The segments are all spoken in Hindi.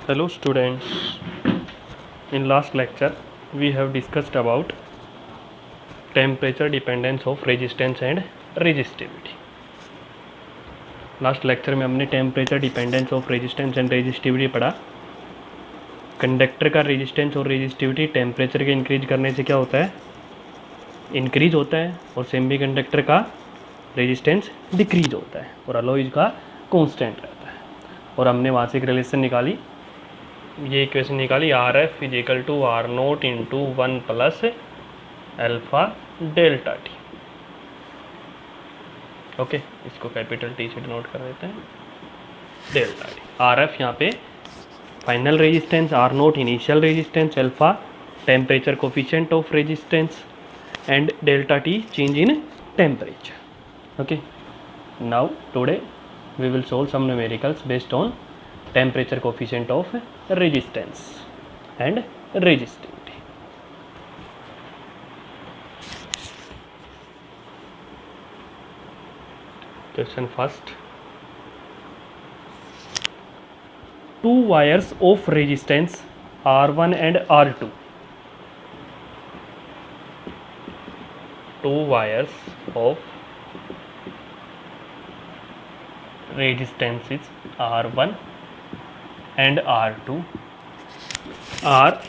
Hello students, in last lecture we have discussed about temperature dependence of resistance and resistivity. Last lecture में हमने temperature dependence of resistance and resistivity पढ़ा। कंडक्टर का रेजिस्टेंस और रेजिस्टिविटी टेम्परेचर के इंक्रीज करने से क्या होता है, इंक्रीज होता है, और सेमी कंडक्टर का रेजिस्टेंस डिक्रीज होता है और अलॉयज का कांस्टेंट रहता है। और हमने वहाँ से एक रिलेशन निकाली, ये इक्वेशन निकाली, R F is equal to R nought into 1 plus alpha delta T. Okay, इसको कैपिटल टी से डिनोट कर देते हैं, डेल्टा टी। आर एफ यहाँ पे final resistance, R nought initial resistance, alpha temperature coefficient of resistance and delta T change in temperature. Okay, now today we will solve some numericals based on temperature coefficient of resistance and resistivity. Question first. Two wires of resistance R1 and R2. Two wires of resistances R1 and R2 are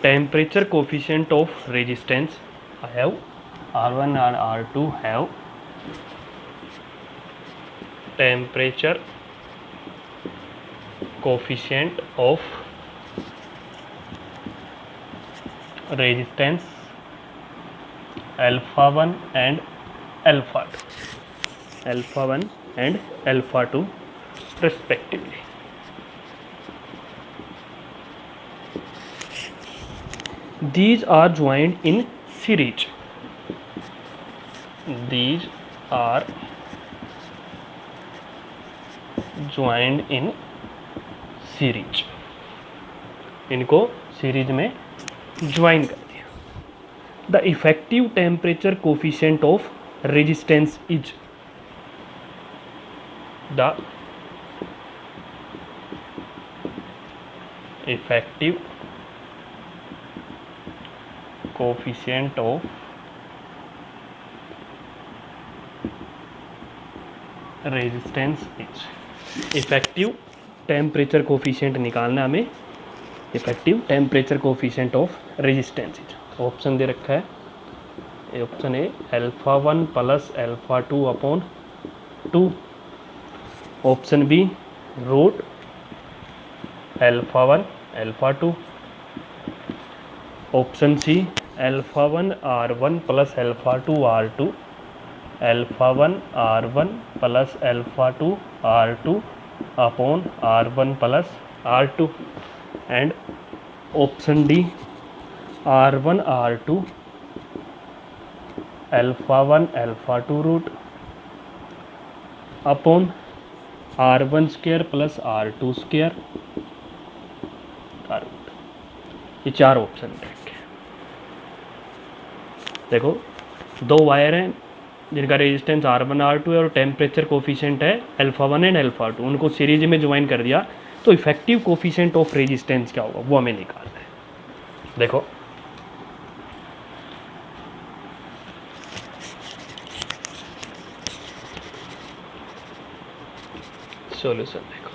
temperature coefficient of resistance. I have R1 and R2 have temperature coefficient of resistance alpha 1 and alpha 1 and alpha 2 respectively. These are joined in series. These are joined in series. इनको सीरीज में ज्वाइन कर दिया. The effective temperature coefficient of resistance is the effective coefficient of resistance is. Effective temperature coefficient निकालना हमें, effective temperature coefficient of resistance is. Option दे रखा है, option A alpha 1 plus alpha 2 upon 2, option B root alpha 1 alpha 2, option C alpha 1 R1 plus alpha 2 R2, alpha 1 R1 plus alpha 2 R2 upon R1 plus R2, and option D R1 R2 alpha 1 alpha 2 root upon R1 square plus R2 square का रूट. ये चार ऑप्शन रखे. देखो, दो वायर हैं जिनका रेजिस्टेंस R1 R2 है और टेम्परेचर कोफिशिएंट है अल्फा 1 एंड अल्फा 2. उनको सीरीज में ज्वाइन कर दिया तो इफेक्टिव कोफिशिएंट ऑफ रेजिस्टेंस क्या होगा वो हमें निकालना है. देखो, सॉल्यूशन देखो,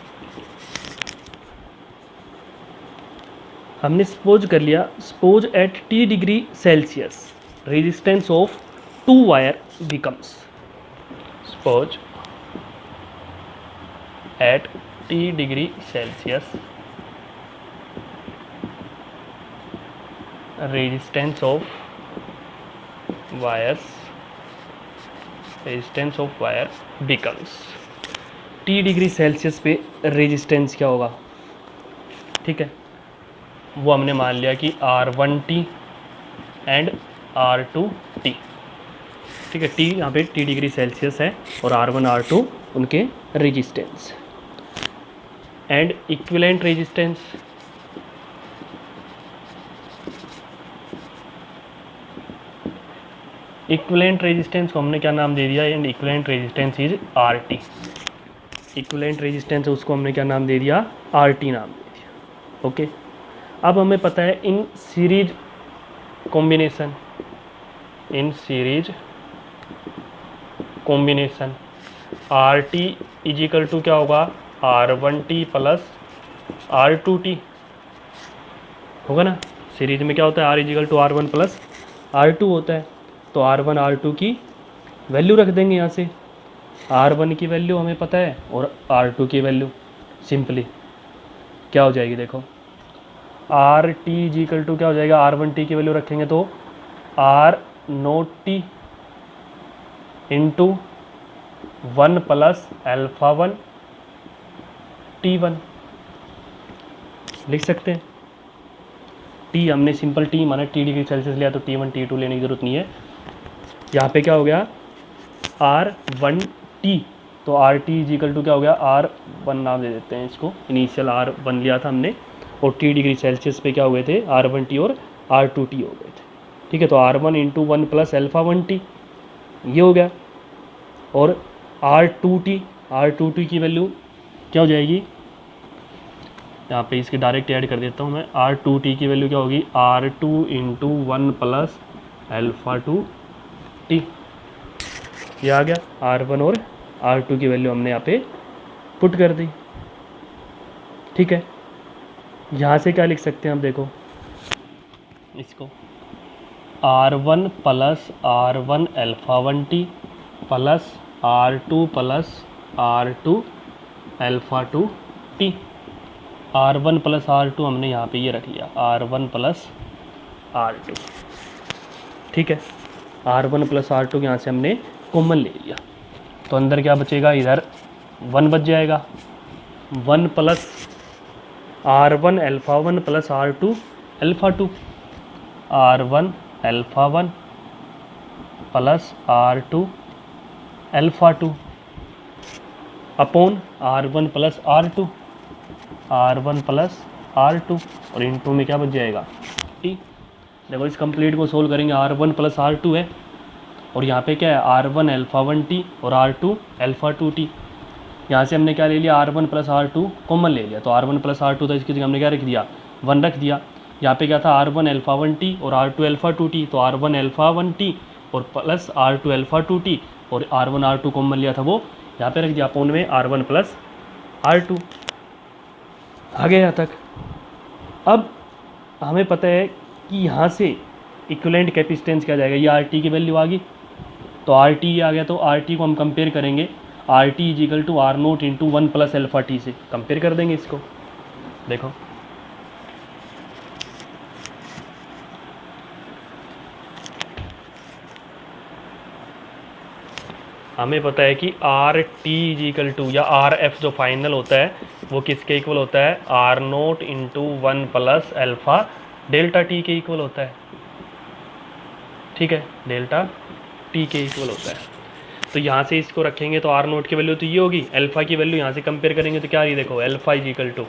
हमने सपोज कर लिया, suppose at T degree Celsius resistance of two wire becomes, suppose at T degree Celsius resistance of wires, resistance of wire becomes. T degree Celsius पे रेजिस्टेंस क्या होगा, ठीक है, वो हमने मान लिया कि R1T एंड R2T. ठीक है, T यहाँ पे T डिग्री सेल्सियस है और R1 R2 उनके resistance. And equivalent resistance, equivalent resistance को हमने क्या नाम दे दिया, and equivalent resistance is RT. Equivalent resistance है उसको हमने क्या नाम दे दिया, RT नाम दे दिया। ओके, अब हमें पता है in series combination, in series combination RT is equal to क्या होगा, R1T प्लस R2T होगा ना। सीरीज में क्या होता है, R is equal to R1 plus R2 होता है। तो R1 R2 की वैल्यू रख देंगे यहाँ से, R1 की वैल्यू हमें पता है और R2 की वैल्यू सिंपली क्या हो जाएगी, देखो RT इज इक्वल टू क्या हो जाएगा, R1T की वैल्यू रखेंगे तो R0T इंटू 1 प्लस α1 T1 लिख सकते हैं। T हमने सिंपल T माना, T डिग्री सेल्सियस लिया तो T1 T2 लेने की जरूरत नहीं है। यहाँ पे क्या हो गया, R1T, तो RT इज इक्वल टू क्या हो गया, R1 नाम दे देते हैं इसको, इनिशियल R1 लिया था हमने और T डिग्री सेल्सियस पे क्या हो गए थे, R1T और R2T हो गए थे। ठीक है, तो R1 इंटू 1 प्लस α1T ये हो गया, और R2T की वैल्यू क्या हो जाएगी, यहाँ पे इसके डायरेक्ट ऐड कर देता हूँ मैं, R2T की वैल्यू क्या होगी, R2 इंटू 1 प्लस α2T, ये आ गया। R1 और R2 की वैल्यू हमने यहाँ पे पुट कर दी। ठीक है, यहाँ से क्या लिख सकते हैं हम, देखो इसको R1 plus R1 α1T plus R2 plus R2 α2T, R1 plus R2 हमने यहाँ पे ये रख लिया, R1 प्लस R2। ठीक है, R1 प्लस R2 यहाँ से हमने कॉमन ले लिया, तो अंदर क्या बचेगा, इधर 1 बच जाएगा, 1 plus R1 α1 plus R2 α2, R1 α1 plus R2 α2 upon R1 plus R2, R1 plus R2 और इनटू में क्या बच जाएगा, T। देखो इस कंप्लीट को सोल्व करेंगे, R1 प्लस R2 है और यहाँ पे क्या है, R1 α1T और R2 α2T। यहाँ से हमने क्या ले लिया, R1 प्लस R2 कॉमन ले लिया, तो R1 प्लस R2 था, इसकी जगह हमने क्या रख दिया, 1 रख दिया। यहाँ पे क्या था, R1 α1T और R2 α2T, तो R1 α1T और प्लस R2 α2T और R1 R2 कॉमन लिया था वो यहाँ पे रख दिया, अपॉन में R1 प्लस R2 आ गया यहाँ तक। अब हमें पता है कि यहाँ से इक्विवेलेंट कैपेसिटेंस क्या जाएगा, ये RT की वैल्यू आ गई, तो RT आ गया, तो RT को हम कंपेयर करेंगे, RT is equal to R0 into 1 plus α T से कंपेयर कर देंगे इसको। देखो हमें पता है कि RT इज इक्वल टू या RF जो फाइनल होता है वो किसके इक्वल होता है, R0 into 1 plus alpha delta T के इक्वल होता है। ठीक है, डेल्टा T के इक्वल होता है। तो यहाँ से इसको रखेंगे तो R0 की वैल्यू तो ये होगी, अल्फा की वैल्यू यहाँ से कंपेयर करेंगे तो क्या रही, देखो alpha is equal to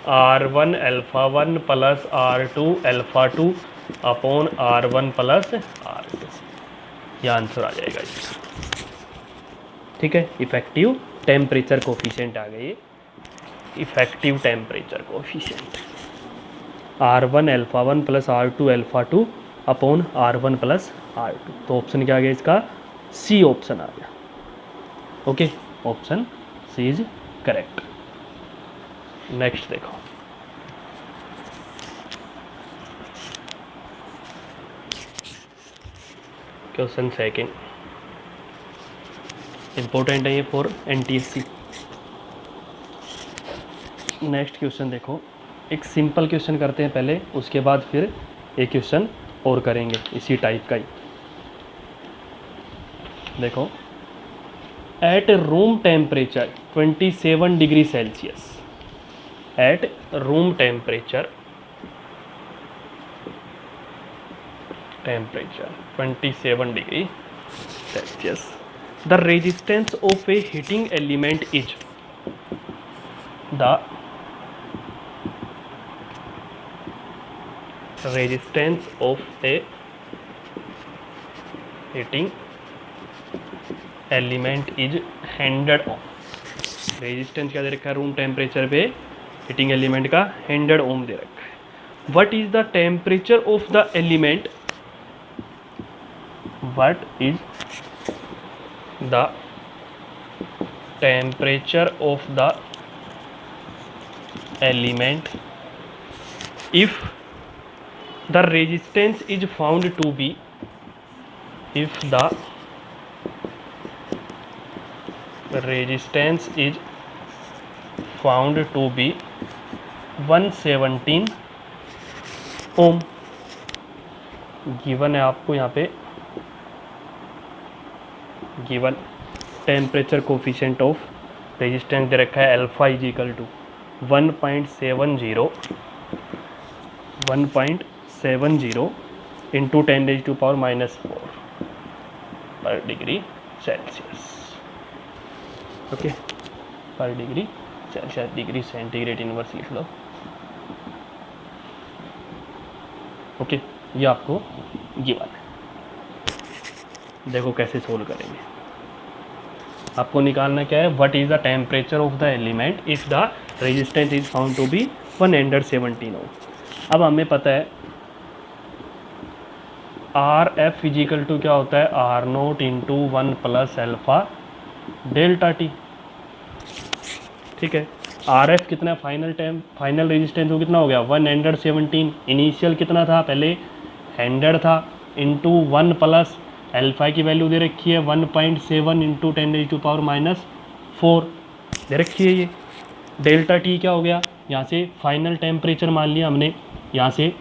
R1 α1 plus R2 α2 upon R1 plus R2, ये आंसर आ जाएगा इसका। ठीक है, इफेक्टिव टेम्परेचर कोफिशिएंट आ गए, effective temperature coefficient R1 α1 plus R2 α2 upon R1 plus R2। तो ऑप्शन क्या आ गया इसका, सी ऑप्शन आ गया। Okay, option C is correct. Next देखो, क्वेश्चन सेकंड, इम्पोर्टेंट है ये फॉर NTSC। नेक्स्ट क्वेश्चन देखो, एक सिंपल क्वेश्चन करते हैं पहले, उसके बाद फिर एक क्वेश्चन और करेंगे इसी टाइप का ही। देखो, at room temperature 27 degree Celsius, at room temperature 27 degree Celsius, the resistance of a heating element is, the resistance of a heating element is 100 ohm, resistance क्या दे रखा है रूम टेम्परेचर पे हीटिंग एलिमेंट का 100 ओम दे रखा है। What is the temperature of the element, what is the temperature of the element if the resistance is found to be, if the resistance is found to be 117 ohm. Given है आपको यहाँ पे, given temperature coefficient of resistance दे रखा है alpha is equal to 1.70 into 10⁻⁻⁴ पर डिग्री सेल्सियस। ओके, पर degree Celsius, degree centigrade inverse लिख लो। ओके, ये आपको गिवन है। देखो कैसे सोल्व करेंगे। आपको निकालना क्या है, what is the temperature of the element if the resistance is found to be 117 ohm. अब हमें पता है आर एफ इजिकल टू क्या होता है, R nought into 1 plus alpha delta T. ठीक है, आर एफ कितना फाइनल रेजिस्टेंस वो कितना हो गया 117। इनिशियल कितना था, पहले 100 था, इंटू 1 प्लस अल्फा की वैल्यू दे रखी है 1.7 इंटू 10⁻⁴ दे रखी है। ये डेल्टा टी क्या हो गया, यहाँ से फाइनल टेम्परेचर मान लिया हमने, यहाँ से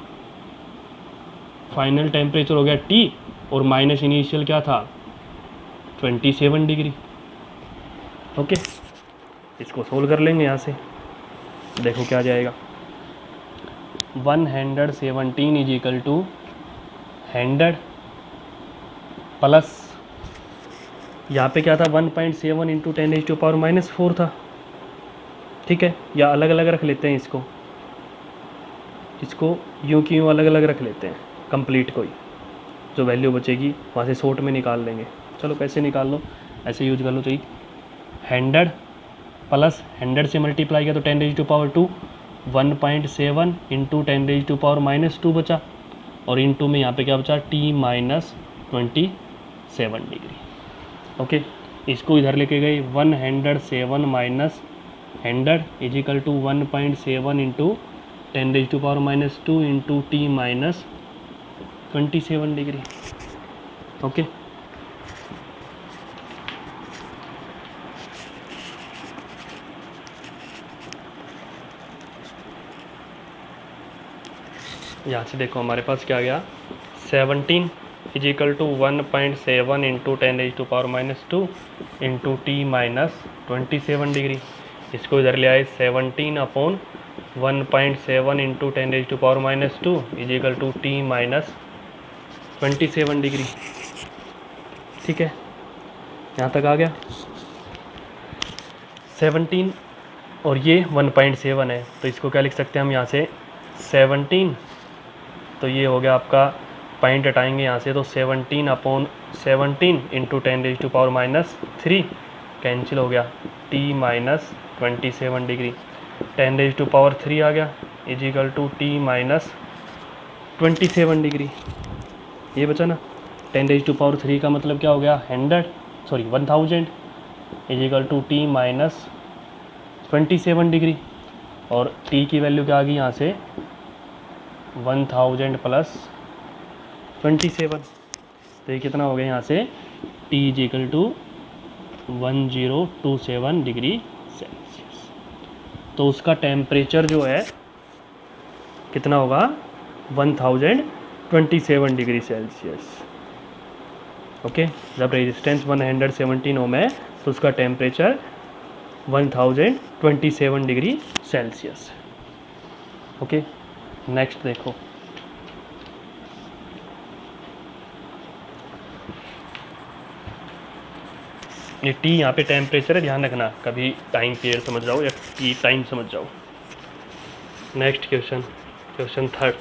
फाइनल टेम्परेचर हो गया टी और माइनस इनिशियल क्या था 27 डिग्री। ओके, इसको सोल्व कर लेंगे यहाँ से। देखो क्या जाएगा, 117 इज इक्वल टू 100 प्लस यहाँ पे क्या था 1.7 इंटू 10⁻⁻⁴ था। ठीक है, या अलग अलग रख लेते हैं इसको, यूँ की यूँ अलग अलग रख लेते हैं, कंप्लीट कोई जो वैल्यू बचेगी वहाँ से शॉर्ट में निकाल लेंगे। चलो कैसे निकाल लो, ऐसे यूज कर लो। चाहिए 100 प्लस 100 से मल्टीप्लाई किया तो 10⁻², 1.7 इंटू 10⁻⁻² बचा, और इंटू में यहाँ पे क्या बचा T-27 डिग्री। ओके, इसको इधर लेके गए 107 minus 100 is equal to 1.7 into 10⁻² into T-27 degree. Okay, यहाँ से देखो हमारे पास क्या गया 17 is equal to 1.7 into 10⁻² into T-27 degree. इसको इधर ले आए 17 upon 1.7 into 10⁻² is equal to T-27 degree. ठीक है, यहाँ तक आ गया 17 और ये 1.7 है, तो इसको क्या लिख सकते हैं हम यहाँ से 17, तो ये हो गया आपका पॉइंट हटाएंगे यहाँ से, तो 17 अपॉन 17 इंटू 10⁻³ कैंसिल हो गया, T-27 डिग्री 10⁻³ आ गया is equal to T-27 degree. ये बचा ना, 10⁻³ का मतलब क्या हो गया 1000 is equal to T-27 degree, और T की वैल्यू क्या आ गई यहाँ से 1000 प्लस 27, तो ये कितना हो गया यहाँ से T is equal to 1027 degree Celsius. तो उसका टेम्परेचर जो है कितना होगा 1027 डिग्री सेल्सियस। ओके, जब रेजिस्टेंस 117 ओम है तो उसका temperature 1027 degree Celsius. Okay, next देखो, ये टी यहाँ पे टेम्परेचर है, ध्यान रखना, कभी टाइम पीरियड समझ जाओ या टी टाइम समझ जाओ। Next question third,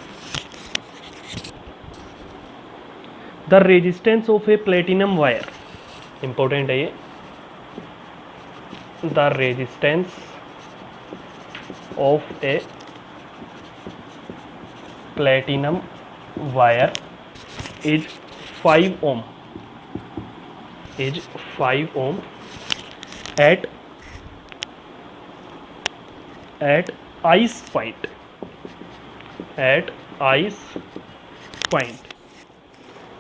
the resistance of a platinum wire, important है ये, the resistance of a platinum wire is 5 ohm at ice point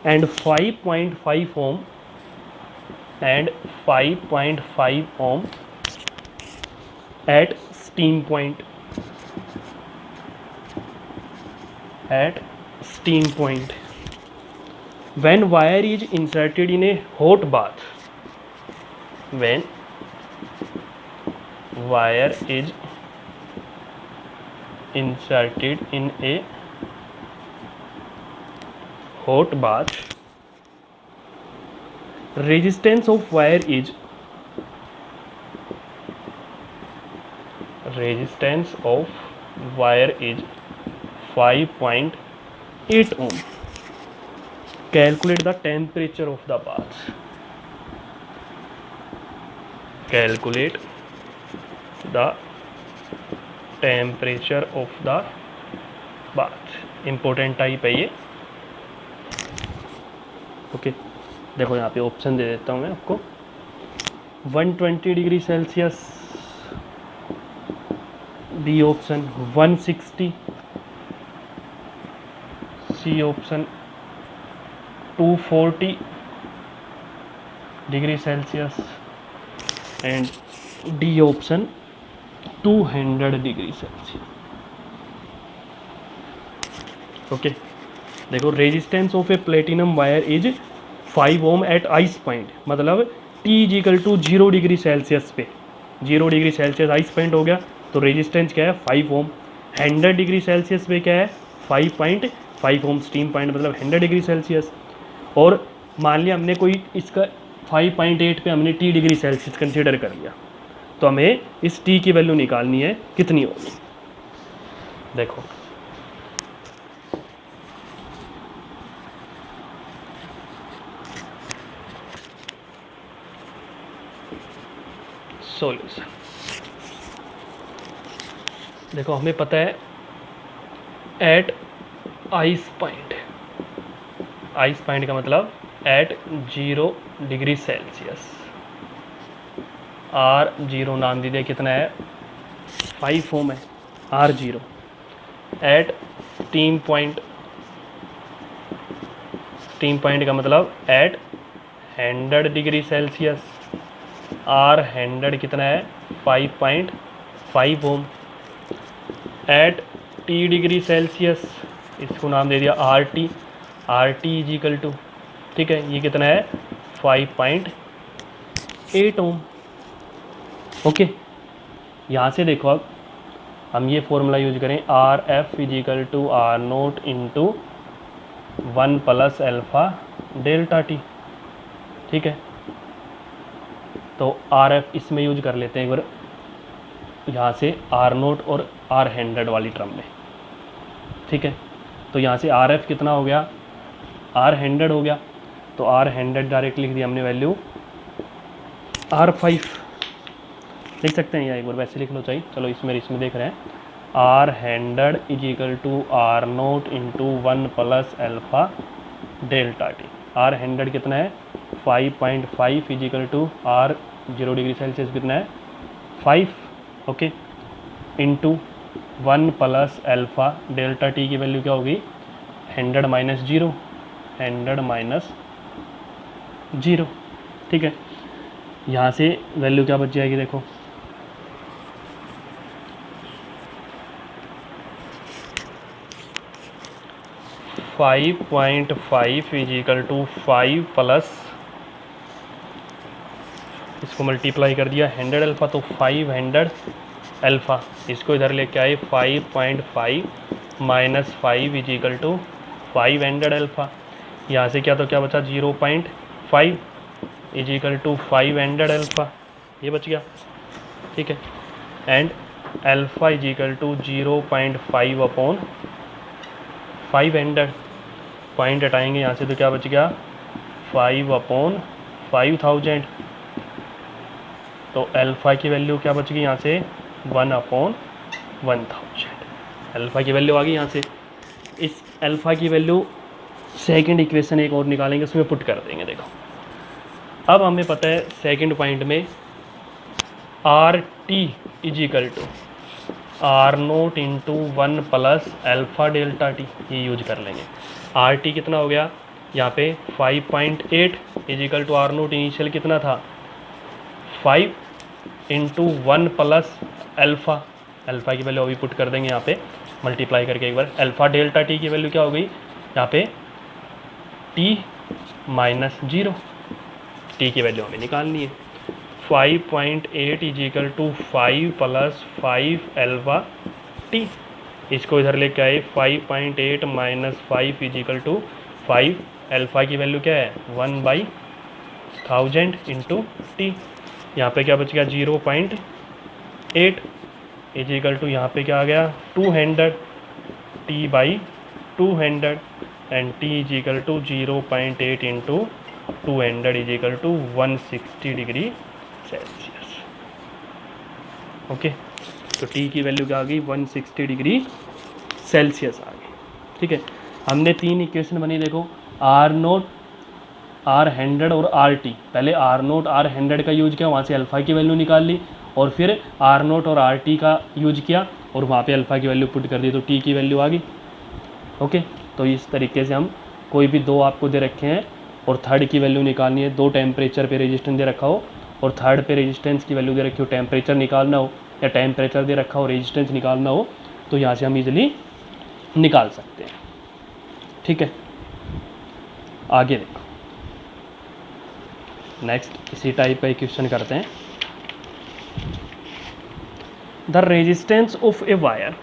and 5.5 ohm and 5.5 ohm at steam point. When wire is inserted in a hot bath, when wire is inserted in a hot bath, resistance of wire is 5.8 ohm. Calculate the temperature of the bath. Calculate the temperature of the bath. Important type है ये. ओके देखो यहाँ पे ऑप्शन दे देता हूँ मैं आपको. 120 degree Celsius, B option 160, C option 240 degree Celsius and D option 200 degree Celsius. Okay देखो resistance of a platinum wire is 5 ohm at ice point, मतलब T is equal to 0 degree Celsius पे. 0 डिग्री सेल्सियस आइस पॉइंट हो गया तो रेजिस्टेंस क्या है 5 ओम. 100 डिग्री सेल्सियस पे क्या है 5.5 ओम स्टीम पॉइंट, मतलब 100 डिग्री सेल्सियस. और मान लिया हमने कोई इसका 5.8 पे हमने टी डिग्री सेल्सियस कंसीडर कर लिया, तो हमें इस टी की वैल्यू निकालनी है कितनी होगी. देखो सॉल्यूशन. देखो हमें पता है at ice point, ice point का मतलब एट 0 डिग्री सेल्सियस, R0 नाम दीजिए कितना है 5 ओम है R0. At steam point, steam point का मतलब एट 100 डिग्री सेल्सियस, R100 कितना है 5.5 ohm. At T degree Celsius, इसको नाम दे दिया RT, RT is equal to, ठीक है ये कितना है 5.8 ओम. ओके यहाँ से देखो अब हम ये फॉर्मूला यूज करें RF is equal to R0 into 1 plus alpha delta T. ठीक है तो RF इसमें यूज कर लेते हैं एक बार, यहाँ से R0 और R100 वाली टर्म में. ठीक है तो यहाँ से RF कितना हो गया R100 हो गया, तो R100 डायरेक्ट लिख दिया हमने वैल्यू R5 लिख सकते हैं या एक बार वैसे लिख लो चाहिए. चलो इसमें देख रहे हैं R100 is equal to R0 into 1 plus alpha delta T. R100 कितना है 5.5 is equal to R0 degree Celsius कितना है 5. Okay into 1 plus alpha delta T की वैल्यू क्या होगी 100 माइनस 0, 100 माइनस 0. ठीक है यहाँ से वैल्यू क्या बच जाएगी देखो 5.5 इज इक्वल टू 5 प्लस, इसको मल्टीप्लाई कर दिया 100 अल्फ़ा तो 500 अल्फ़ा, इसको इधर लेके आए 5.5 minus 5 is equal to 500 alpha. यहाँ से क्या तो क्या बचा 0.5 इज इक्वल टू 500 अल्फ़ा, ये बच गया. ठीक है and alpha is equal to 0.5 upon 500. Point हटाएंगे यहाँ से तो क्या बच गया 5 अपॉन 5000. तो अल्फ़ा की वैल्यू क्या बच गई यहाँ से 1/1000। अल्फ़ा की वैल्यू आ गई यहाँ से। इस अल्फ़ा की वैल्यू सेकंड इक्वेशन एक और निकालेंगे, उसमें पुट कर देंगे। देखो अब हमें पता है सेकंड पॉइंट में R T is equal to R nought into 1 plus alpha delta T, ये यूज कर लेंगे। आर टी कितना हो गया यहाँ पे 5.8 is equal to R nought initial कितना था 5 इंटू 1 प्लस अल्फ़ा, अल्फ़ा की वैल्यू अभी पुट कर देंगे यहाँ पे मल्टीप्लाई करके एक बार। अल्फ़ा डेल्टा टी की वैल्यू क्या हो गई यहाँ पे टी माइनस 0, टी की वैल्यू हमें निकालनी है। 5.8 is equal to 5 plus 5 alpha T, इसको इधर लेके आए 5.8 minus 5 is equal to 5, alpha की वैल्यू क्या है 1/1000 इंटू टी, यहाँ पे क्या बच गया 0.8 इज इक्वल टू यहाँ पे क्या आ गया 200 T by 200 and T is equal to 0.8 into 200 is equal to 160 degree Celsius. Okay, तो टी की वैल्यू क्या आ गई 160 डिग्री सेल्सियस आ गई। ठीक है, हमने तीन इक्वेशन बनी, देखो आर नोट आर 100 और आर टी। पहले आर नोट आर 100 का यूज किया, वहाँ से अल्फ़ा की वैल्यू निकाल ली, और फिर आर नोट और आर टी का यूज किया और वहाँ पे अल्फ़ा की वैल्यू पुट कर दी, तो टी की वैल्यू आ गई। ओके, तो इस तरीके से हम कोई भी दो आपको दे रखे हैं और थर्ड की वैल्यू निकालनी है, दो टेम्परेचर पे रेजिस्टेंस दे रखा हो और थर्ड पे रेजिस्टेंस की वैल्यू दे रखी हो, टेम्परेचर निकालना हो या टेम्परेचर दे रखा हो रेजिस्टेंस निकालना हो, तो यहाँ से हम इजीली निकाल सकते हैं। ठीक है, आगे देखो नेक्स्ट इसी टाइप का क्वेश्चन करते हैं। The resistance of a wire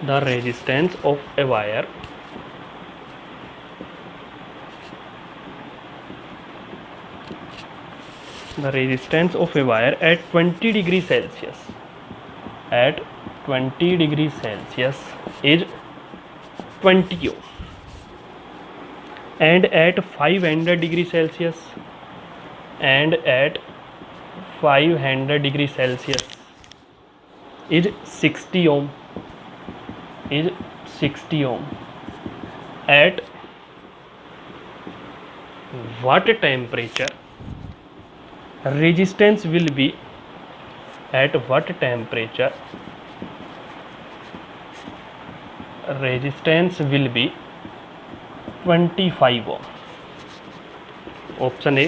the resistance of a wire the resistance of a wire at 20 degrees Celsius at 20 degrees Celsius is 20 ohm, and at 500 degrees Celsius and at 500 degrees Celsius is 60 ohm, is 60 ohm. At what temperature resistance will be, at what temperature resistance will be 25 ohm? Option A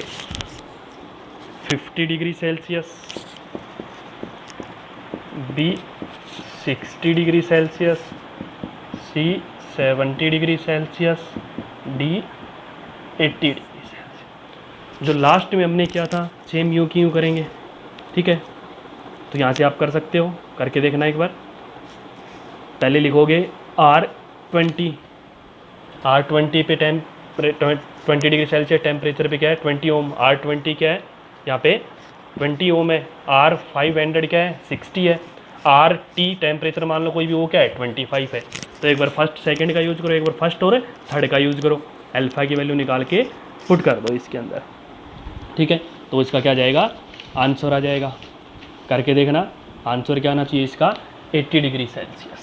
50 degree Celsius, B 60 degree Celsius, C 70 degree Celsius, D 80 degree Celsius. जो लास्ट में हमने किया था सेम यूँ की यूँ करेंगे। ठीक है, तो यहाँ से आप कर सकते हो, करके देखना एक बार। पहले लिखोगे R20 पे 20 डिग्री सेल्सियस टेम्परेचर पे क्या है 20 ओम, R20 क्या है यहाँ पे 20 ओम है, R500 क्या है 60 है, आर टी टेम्परेचर मान लो कोई भी वो क्या है 25 है। तो एक बार फर्स्ट सेकंड का यूज़ करो, एक बार फर्स्ट और थर्ड का यूज़ करो, अल्फ़ा की वैल्यू निकाल के पुट कर दो इसके अंदर। ठीक है, तो इसका क्या जाएगा आंसर आ जाएगा, करके देखना आंसर क्या आना चाहिए इसका 80 डिग्री सेल्सियस।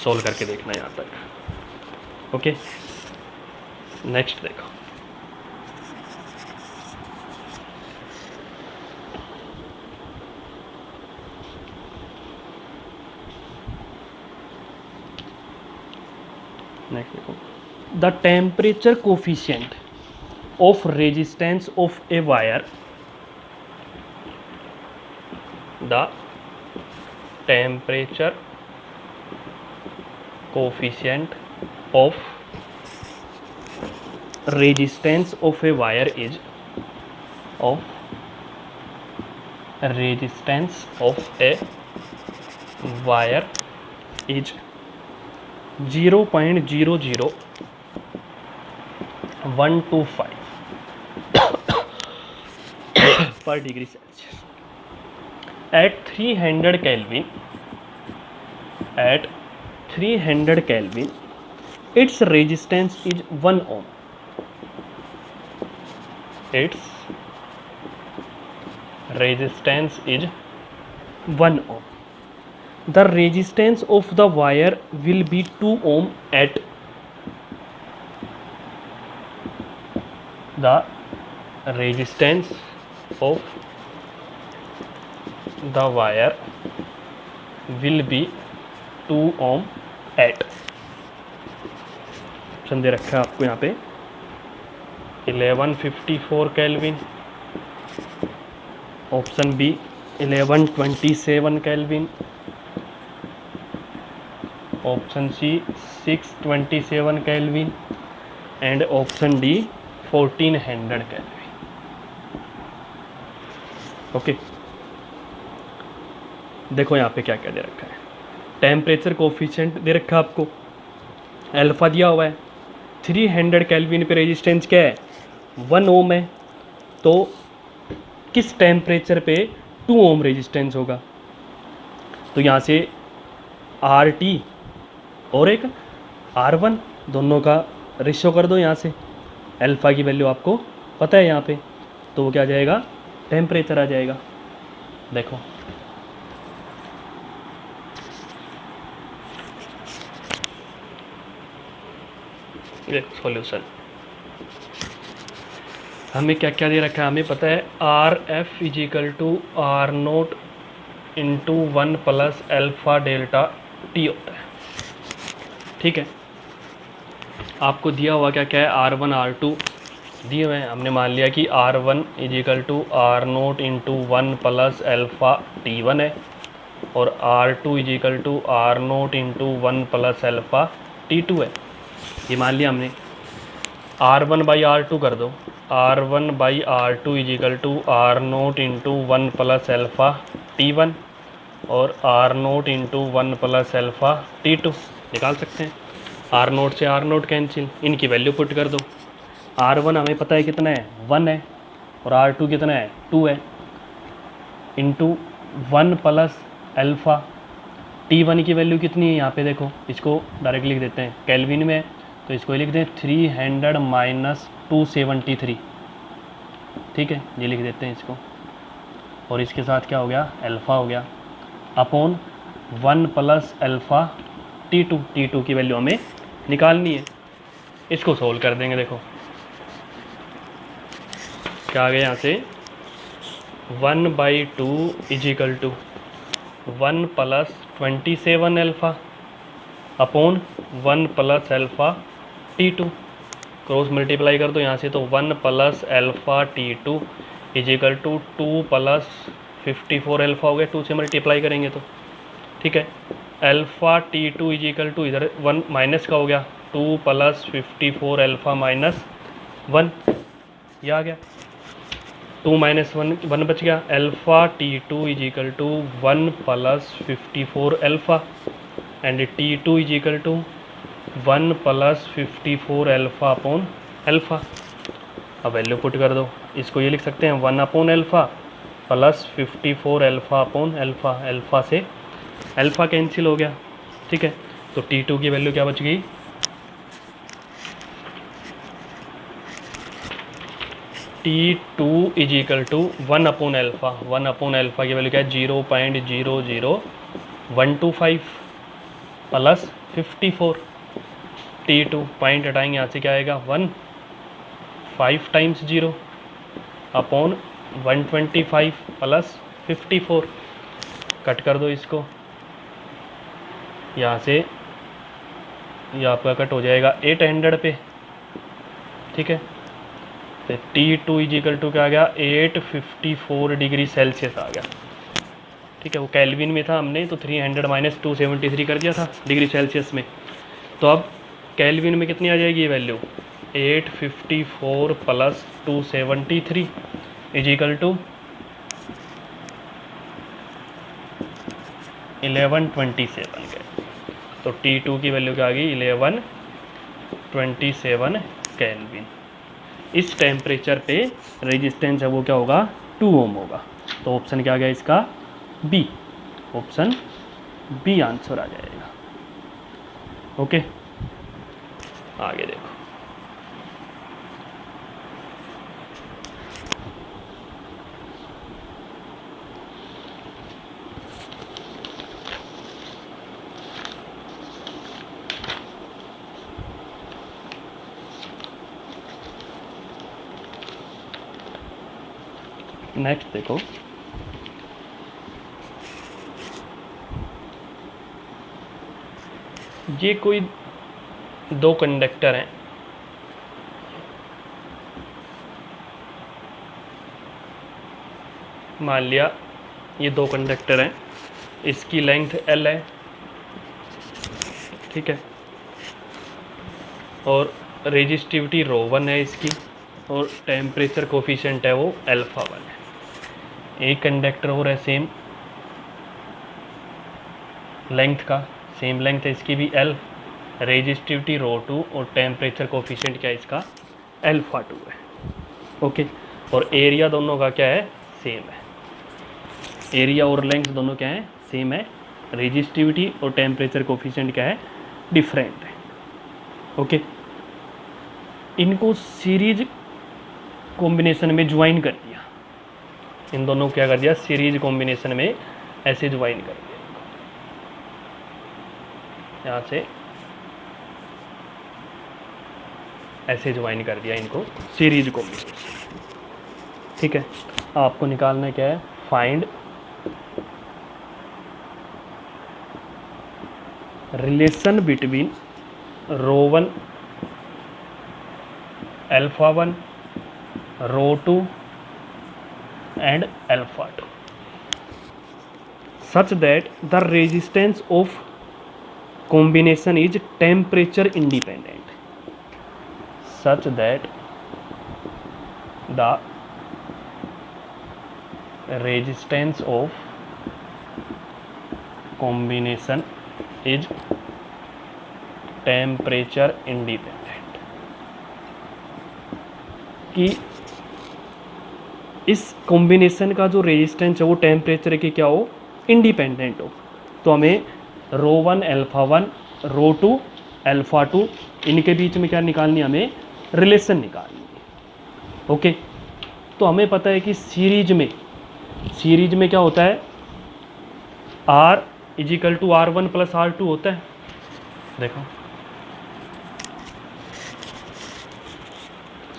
सोल्व करके देखना यहाँ तक। ओके, नेक्स्ट देखो नेक्स्ट देखो the temperature coefficient of resistance of a wire, the temperature coefficient of resistance of a wire is of resistance of a wire is 0.00125 per degree Celsius. At 300 Kelvin, its resistance is 1 ohm, its resistance is 1 ohm. The resistance of the wire will be 2 ohm at the resistance of the wire will be 2 ohm at, option दे रखा है आपको यहाँ पे 1154 Kelvin, option B 1127 Kelvin, option C 627 Kelvin and option D 1400 Kelvin. Okay, देखो यहाँ पे क्या क्या दे रखा है। टेम्परेचर कोफिशिएंट दे रखा है आपको, अल्फा दिया हुआ है, 300 केल्विन पे रेजिस्टेंस क्या है 1 ओम है, तो किस टेम्परेचर पे 2 ओम रेजिस्टेंस होगा। तो यहाँ से आर टी और एक R1 दोनों का रेशियो कर दो यहाँ से, अल्फ़ा की वैल्यू आपको पता है यहाँ पे, तो वो क्या आ जाएगा टेम्परेचर आ जाएगा। देखो ये सॉल्यूशन, हमें क्या क्या दे रखा है, हमें पता है RF is equal to R0 into 1 plus alpha delta T होता है। ठीक है, आपको दिया हुआ क्या क्या है R1 R2 दिए हुए हैं, हमने मान लिया कि R1 is equal to R0 into 1 plus alpha T1 है और R2 is equal to R0 into 1 plus alpha T2 है। ये मान लिया हमने, R1 बाई R2 कर दो, R1 by R2 is equal to R0 into 1 plus alpha T1 और R0 into 1 plus alpha T2 निकाल सकते हैं। R0 से R0 कैंसिल, इनकी वैल्यू पुट कर दो। R1 हमें पता है कितना है 1 है और R2 कितना है 2 है, इंटू 1 प्लस अल्फ़ा T1 की वैल्यू कितनी है यहाँ पे देखो, इसको डायरेक्ट लिख देते हैं, केल्विन में तो इसको लिख दें 300 माइनस 273। ठीक है, ये लिख देते हैं इसको, और इसके साथ क्या हो गया अल्फ़ा हो गया अपॉन 1 प्लस अल्फ़ा T2 की वैल्यू हमें निकालनी है। इसको सोल्व कर देंगे, देखो क्या आ गया यहाँ से 1/2 is equal to 1 plus 27 alpha upon 1 plus alpha T2, cross multiply कर दो यहाँ से, तो 1 plus alpha T2 is equal to 2 plus 54 alpha हो गया, 2 से मल्टीप्लाई करेंगे तो। ठीक है, अल्फ़ा T2 इजिकल टू इधर 1 माइनस का हो गया 2 प्लस 54 अल्फ़ा माइनस 1, ये आ गया 2 माइनस 1 बच गया। Alpha T2 is equal to 1 plus 54 alpha and T2 is equal to 1 plus 54 alpha upon alpha. अब वैल्यू पुट कर दो, इसको ये लिख सकते हैं 1 upon alpha plus 54 alpha upon alpha, alpha से अल्फ़ा कैंसिल हो गया। ठीक है, तो T2 की वैल्यू क्या बच गई T2 is equal to 1 upon alpha, 1 upon alpha की वैल्यू क्या है 0.00125 प्लस 54, T2 पॉइंट हटाएंगे यहाँ से क्या आएगा 1, 5 टाइम्स 0 अपॉन 125 प्लस 54, कट कर दो इसको यहाँ से, ये आपका कट हो जाएगा 800 पे। ठीक है, तो T2 इजिकल टू क्या आ गया 854 डिग्री सेल्सियस आ गया। ठीक है, वो केल्विन में था, हमने तो 300 माइनस 273 कर दिया था डिग्री सेल्सियस में, तो अब केल्विन में कितनी आ जाएगी ये वैल्यू 854 प्लस 273 इजिकल टू 1127 के, तो T2 की वैल्यू क्या आ गई 1127 केल्विन। इस टेम्परेचर पे रेजिस्टेंस है वो क्या होगा 2 ओम होगा, तो ऑप्शन क्या आ गया इसका बी, ऑप्शन बी आंसर आ जाएगा। ओके। आगे देखो, नेक्स्ट देखो, ये कोई दो कंडक्टर हैं, मान लिया ये दो कंडक्टर हैं, इसकी लेंथ L है, ठीक है, और रेजिस्टिविटी ρ1 है इसकी, और टेम्परेचर कोफिशिएंट है वो α1 है। एक कंडक्टर और है सेम लेंथ का, सेम लेंथ है इसकी भी L, रेजिस्टिविटी ρ2 और टेम्परेचर कोफिशिएंट क्या है इसका α2 है। ओके, और एरिया दोनों का क्या है, सेम है, एरिया और लेंथ दोनों क्या है, सेम है, रेजिस्टिविटी और टेम्परेचर कोफिशिएंट क्या है, डिफरेंट है। ओके, इनको सीरीज कॉम्बिनेशन में ज्वाइन कर दिया, इन दोनों को क्या कर दिया, सीरीज कॉम्बिनेशन में ऐसे ज्वाइन कर दिया, यहाँ से ऐसे ज्वाइन कर दिया इनको सीरीज कॉम्बिनेशन। ठीक है, आपको निकालना क्या है, find relation between ρ1 α1 ρ2 and α2 such that the resistance of combination is temperature independent, such that the resistance of combination is temperature independent, कि इस कॉम्बिनेशन का जो रेजिस्टेंस है वो टेम्परेचर के क्या हो, इंडिपेंडेंट हो। तो हमें ρ1 α1 ρ2 α2 इनके बीच में क्या निकालनी है, हमें रिलेशन निकालनी है। ओके, तो हमें पता है कि सीरीज में क्या होता है, R = R1 + R2 होता है। देखो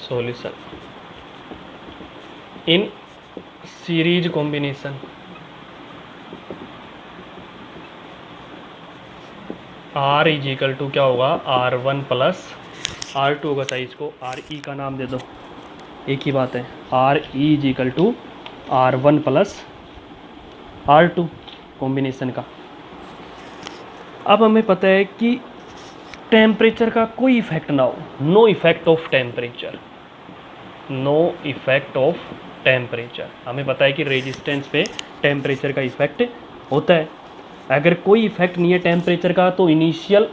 solution in series combination R = क्या होगा, R1 + R2 होगा, चाहिए इसको RE का नाम दे दो, एक ही बात है, RE = R1 + R2 कॉम्बिनेशन का। अब हमें पता है कि टेम्परेचर का कोई इफेक्ट ना हो, no effect of temperature, no effect of temperature. हमें पता है कि रेजिस्टेंस पे टेम्परेचर का इफेक्ट होता है। अगर कोई इफेक्ट नहीं है टेम्परेचर का, तो इनिशियल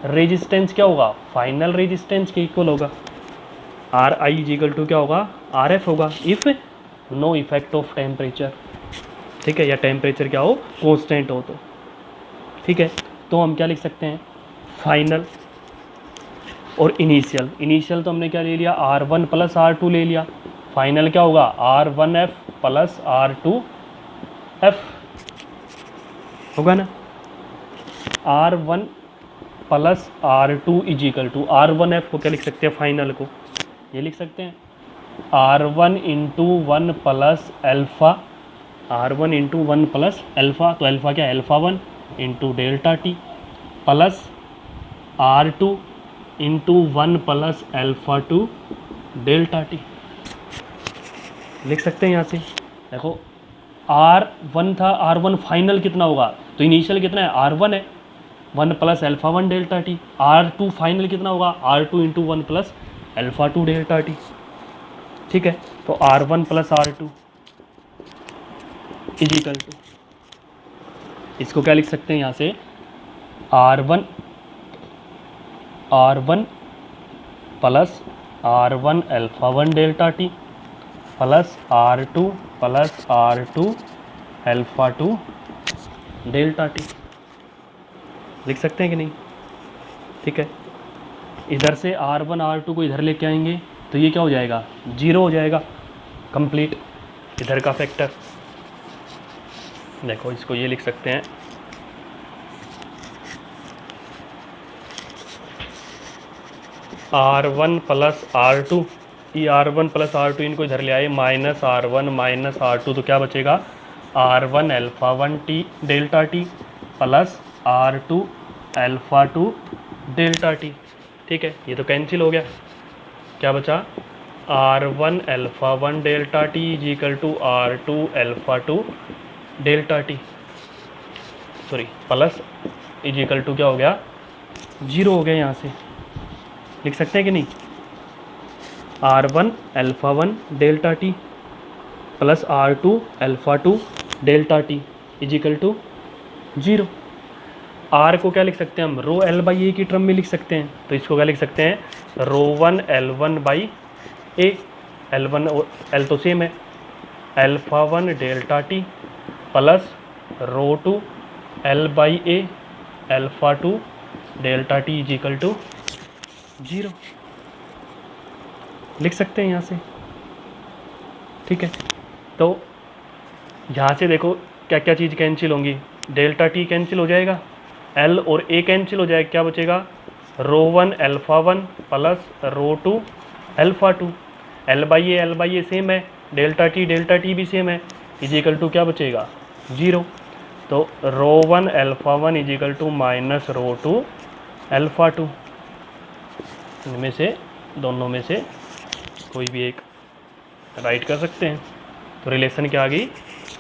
रेजिस्टेंस क्या होगा, फाइनल रेजिस्टेंस के इक्वल होगा। RI = क्या होगा, RF होगा, if no effect of temperature. ठीक है, या टेम्परेचर क्या हो, कांस्टेंट हो तो। ठीक है, तो हम क्या लिख सकते हैं, फाइनल और इनिशियल तो हमने क्या ले लिया, R1 + R2 ले लिया, फाइनल क्या होगा, R1F + R2F होगा ना। R1 + R2 = R1F को क्या लिख सकते हैं, फाइनल को ये लिख सकते हैं, R1 × 1 + अल्फ़ा, R1 × 1 + अल्फ़ा, तो अल्फ़ा क्या है, α1 × ΔT प्लस R2 × 1 + α2 ΔT लिख सकते हैं। यहाँ से देखो R1 था, R1 फाइनल कितना होगा, तो इनिशियल कितना है, R1 है, 1 + α1 ΔT। R2 फाइनल कितना होगा, R2 × 1 + α2 ΔT। ठीक है, तो R1 + R2 = इसको क्या लिख सकते हैं, यहाँ से R1 + R1 α1 ΔT plus R2 + R2 α2 ΔT लिख सकते हैं कि नहीं। ठीक है, इधर से R1 R2 को इधर लेके आएंगे तो ये क्या हो जाएगा, 0 हो जाएगा कंप्लीट इधर का फैक्टर। देखो इसको ये लिख सकते हैं R1 प्लस R2, ये R1 प्लस R2 इनको इधर ले आए, माइनस R1 माइनस R2, तो क्या बचेगा R1 alpha 1 T delta T plus R2 alpha 2 delta T. ठीक है, ये तो कैंसिल हो गया, क्या बचा R1 alpha 1 delta T is equal to R2 alpha 2 delta T, sorry plus is equal to क्या हो गया, 0 हो गया। यहाँ से लिख सकते हैं कि नहीं, R1 alpha 1 delta T plus R2 alpha 2 delta T is equal to 0। R को क्या लिख सकते हैं हम, रो L बाई ए की टर्म में लिख सकते हैं, तो इसको क्या लिख सकते हैं, रो 1 L1 बाई ए, L1 और L तो सेम है, alpha 1 delta T plus row 2 L by A alpha 2 delta T is equal to 0 लिख सकते हैं यहाँ से। ठीक है, तो यहाँ से देखो क्या क्या चीज़ कैंसिल होंगी, डेल्टा टी कैंसिल हो जाएगा, एल और ए कैंसिल हो जाएगा, क्या बचेगा row 1 alpha 1 plus row 2 alpha 2, L by A same है, डेल्टा टी भी सेम है, इज इक्वल टू क्या बचेगा 0। तो row 1 alpha 1 is equal to minus row 2 alpha 2, इनमें से दोनों में से कोई भी एक राइट कर सकते हैं। तो रिलेशन क्या आ गई,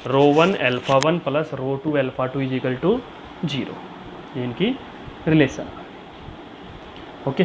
row 1 alpha 1 plus row 2 alpha 2 is equal to 0, ये इनकी रिलेशन। ओके।